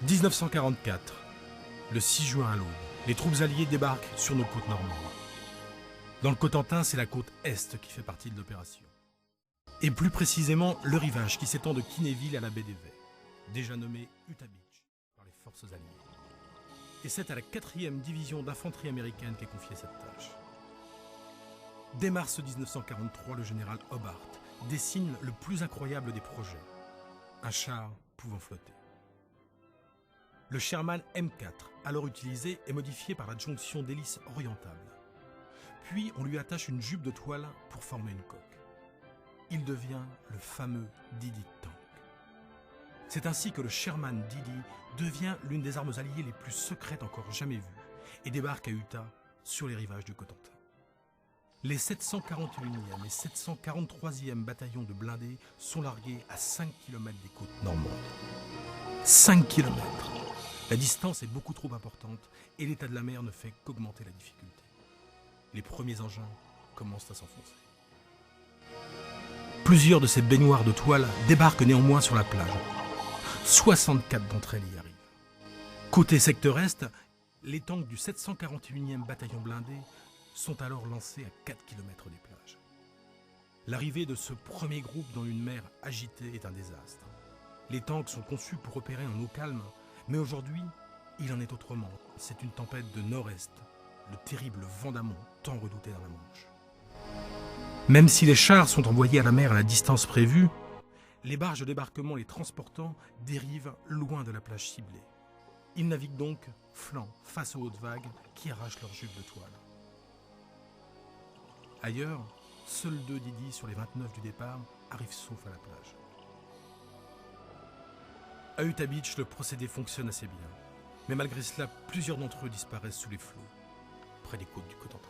1944, le 6 juin à l'aube, les troupes alliées débarquent sur nos côtes normandes. Dans le Cotentin, c'est la côte Est qui fait partie de l'opération. Et plus précisément, le rivage qui s'étend de Kinéville à la baie des Vets, déjà nommé Utah Beach par les forces alliées. Et c'est à la 4e division d'infanterie américaine qu'est confiée cette tâche. Dès mars 1943, le général Hobart dessine le plus incroyable des projets, un char pouvant flotter. Le Sherman M4, alors utilisé, est modifié par l'adjonction d'hélices orientables. Puis on lui attache une jupe de toile pour former une coque. Il devient le fameux Didi Tank. C'est ainsi que le Sherman Didi devient l'une des armes alliées les plus secrètes encore jamais vues et débarque à Utah sur les rivages du Cotentin. Les 741e et 743e bataillons de blindés sont largués à 5 km des côtes normandes. 5 km. La distance est beaucoup trop importante et l'état de la mer ne fait qu'augmenter la difficulté. Les premiers engins commencent à s'enfoncer. Plusieurs de ces baignoires de toile débarquent néanmoins sur la plage. 64 d'entre elles y arrivent. Côté secteur Est, les tanks du 741e bataillon blindé sont alors lancés à 4 km des plages. L'arrivée de ce premier groupe dans une mer agitée est un désastre. Les tanks sont conçus pour opérer en eau calme, mais aujourd'hui, il en est autrement. C'est une tempête de nord-est, le terrible vent d'amont, tant redouté dans la Manche. Même si les chars sont envoyés à la mer à la distance prévue, les barges de débarquement les transportant dérivent loin de la plage ciblée. Ils naviguent donc flanc face aux hautes vagues qui arrachent leurs jupes de toile. Ailleurs, seuls 2 Didi sur les 29 du départ arrivent saufs à la plage. À Utah Beach, le procédé fonctionne assez bien. Mais malgré cela, plusieurs d'entre eux disparaissent sous les flots, près des côtes du Cotentin.